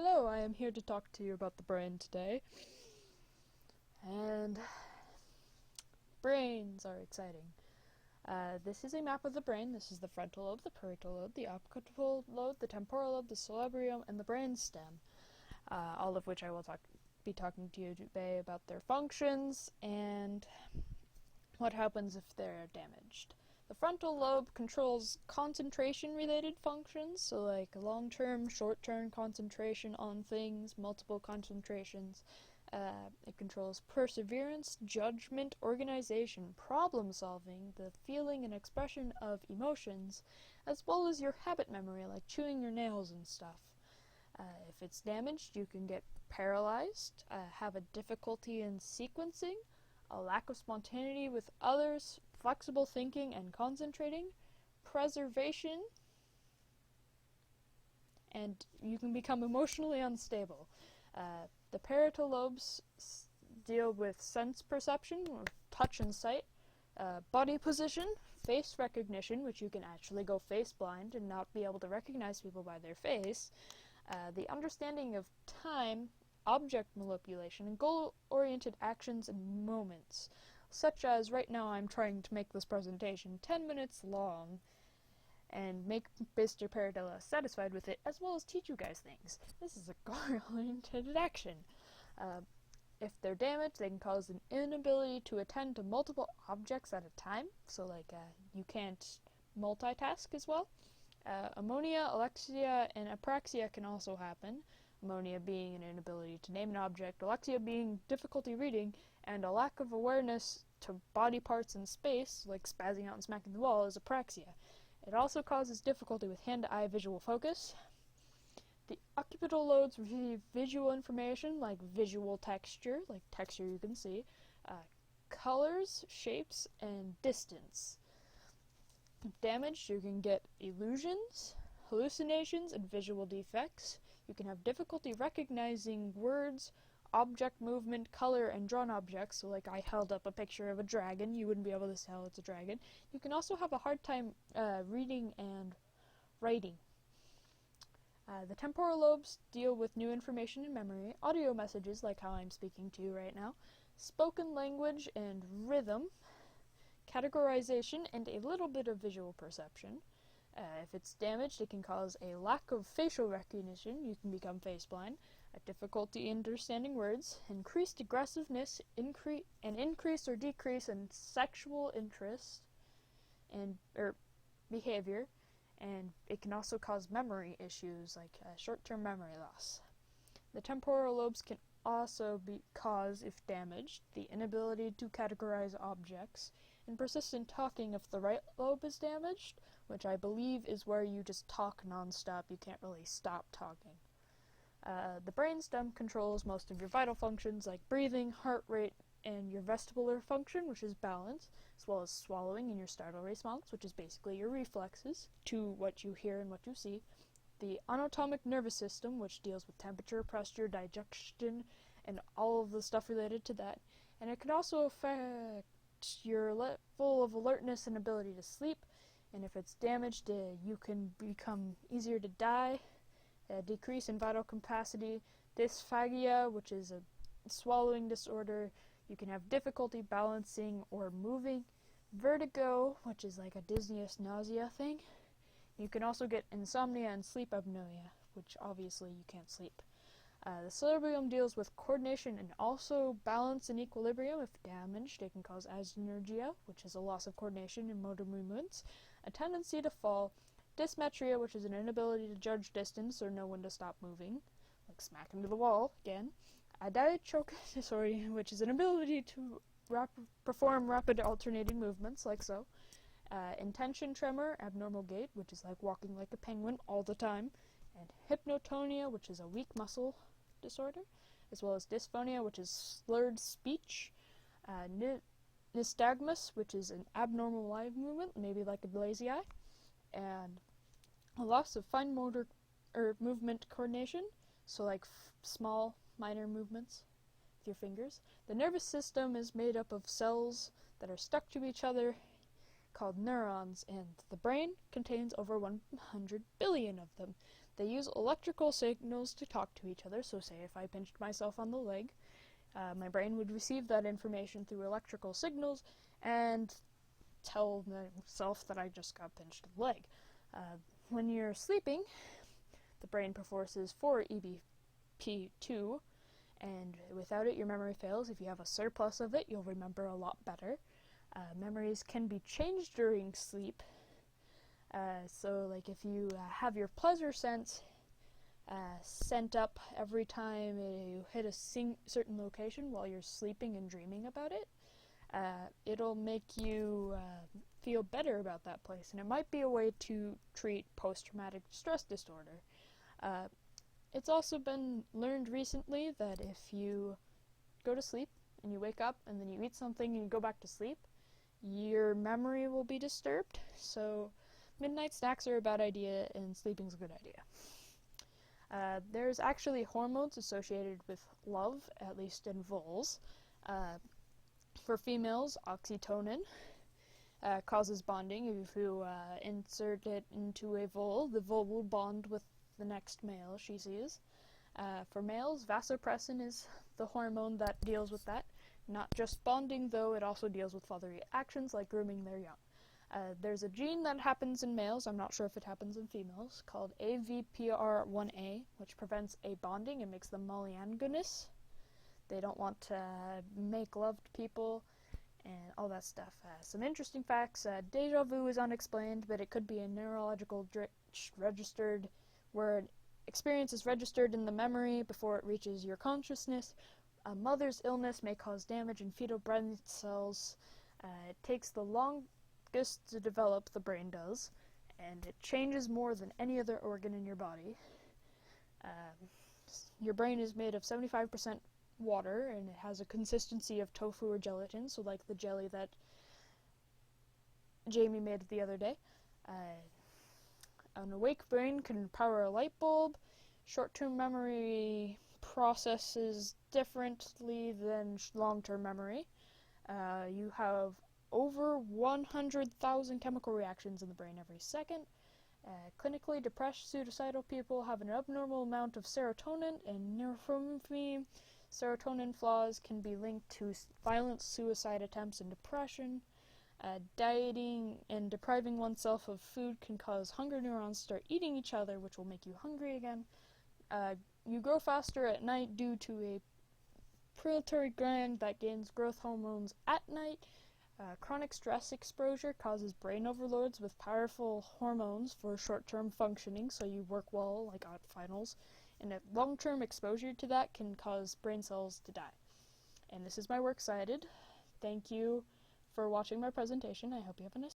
Hello, I am here to talk to you about the brain today. And brains are exciting. This is a map of the brain. This is the frontal lobe, the parietal lobe, the occipital lobe, the temporal lobe, the cerebellum, and the brainstem. All of which I will be talking to you today about their functions and what happens if they're damaged. The frontal lobe controls concentration-related functions, so like long-term, short-term concentration on things, multiple concentrations. It controls perseverance, judgment, organization, problem-solving, the feeling and expression of emotions, as well as your habit memory, like chewing your nails and stuff. If it's damaged, you can get paralyzed, have a difficulty in sequencing, a lack of spontaneity with others, flexible thinking and concentrating, preservation, and you can become emotionally unstable. The parietal lobes deal with sense perception, touch and sight, body position, face recognition, which you can actually go face blind and not be able to recognize people by their face, the understanding of time, object manipulation, and goal-oriented actions and moments, such as right now I'm trying to make this presentation 10 minutes long and make Mr. Paradella satisfied with it, as well as teach you guys things. This is a goal-oriented action. If they're damaged, they can cause an inability to attend to multiple objects at a time, so like you can't multitask as well. Ammonia, alexia, and apraxia can also happen. Ammonia being an inability to name an object, alexia being difficulty reading, and a lack of awareness to body parts in space, like spazzing out and smacking the wall, is apraxia. It also causes difficulty with hand-to-eye visual focus. The occipital lobes receive visual information, like visual texture, like texture you can see, colors, shapes, and distance. If damaged, you can get illusions, hallucinations, and visual defects. You can have difficulty recognizing words, object movement, color, and drawn objects. So like I held up a picture of a dragon, you wouldn't be able to tell it's a dragon. You can also have a hard time reading and writing. The temporal lobes deal with new information and memory, audio messages like how I'm speaking to you right now, spoken language and rhythm, categorization, and a little bit of visual perception. If it's damaged, it can cause a lack of facial recognition, you can become face blind, a difficulty in understanding words, increased aggressiveness, increase or decrease in sexual interest and behavior, and it can also cause memory issues like short-term memory loss. The temporal lobes can also cause, if damaged, the inability to categorize objects, and persistent talking if the right lobe is damaged, which I believe is where you just talk non-stop, you can't really stop talking. The brainstem controls most of your vital functions like breathing, heart rate, and your vestibular function, which is balance, as well as swallowing and your startle response, which is basically your reflexes to what you hear and what you see. The autonomic nervous system, which deals with temperature, pressure, digestion, and all of the stuff related to that. And it can also affect your level of alertness and ability to sleep. And if it's damaged, you can become easier to die, decrease in vital capacity, dysphagia, which is a swallowing disorder. You can have difficulty balancing or moving, vertigo, which is like a dizziness, nausea thing. You can also get insomnia and sleep apnea, which obviously you can't sleep. The cerebellum deals with coordination and also balance and equilibrium. If damaged, it can cause asynergia, which is a loss of coordination in motor movements, a tendency to fall, dysmetria, which is an inability to judge distance or know when to stop moving, like smack into the wall again, a diatrochic disorder, which is an ability to perform rapid alternating movements, like so. Intention tremor, abnormal gait, which is like walking like a penguin all the time, and hypnotonia, which is a weak muscle disorder, as well as dysphonia, which is slurred speech, nystagmus, which is an abnormal eye movement, maybe like a lazy eye, and a loss of fine motor movement coordination, so like small minor movements with your fingers. The nervous system is made up of cells that are stuck to each other called neurons, and the brain contains over 100 billion of them. They use electrical signals to talk to each other, so say if I pinched myself on the leg, my brain would receive that information through electrical signals and tell myself that I just got pinched in the leg. When you're sleeping, the brain perforces 4 EBP2, and without it your memory fails. If you have a surplus of it, you'll remember a lot better. Memories can be changed during sleep, so like if you have your pleasure sense sent up every time you hit a certain location while you're sleeping and dreaming about it, it'll make you feel better about that place, and it might be a way to treat post-traumatic stress disorder. It's also been learned recently that if you go to sleep and you wake up and then you eat something and you go back to sleep, your memory will be disturbed. So midnight snacks are a bad idea and sleeping's a good idea. There's actually hormones associated with love, at least in voles. For females, oxytocin causes bonding. If you insert it into a vole, the vole will bond with the next male she sees. For males, vasopressin is the hormone that deals with that. Not just bonding, though, it also deals with other actions like grooming their young. There's a gene that happens in males, I'm not sure if it happens in females, called AVPR1A, which prevents a bonding and makes them molliangonous. They don't want to make love to people and all that stuff. Some interesting facts. Deja vu is unexplained, but it could be a neurological registered where an experience is registered in the memory before it reaches your consciousness. A mother's illness may cause damage in fetal brain cells. It takes the longest to develop, the brain does, and it changes more than any other organ in your body. Your brain is made of 75% water, and it has a consistency of tofu or gelatin, so like the jelly that Jamie made the other day. An awake brain can power a light bulb. Short-term memory processes differently than long-term memory. You have over 100,000 chemical reactions in the brain every second. Clinically depressed suicidal people have an abnormal amount of serotonin and norepinephrine. Serotonin flaws can be linked to violent suicide attempts and depression. Dieting and depriving oneself of food can cause hunger neurons to start eating each other, which will make you hungry again. You grow faster at night due to a pituitary gland that gains growth hormones at night. Chronic stress exposure causes brain overloads with powerful hormones for short-term functioning, so you work well, like at finals. And a long-term exposure to that can cause brain cells to die. And this is my works cited. Thank you for watching my presentation. I hope you have a nice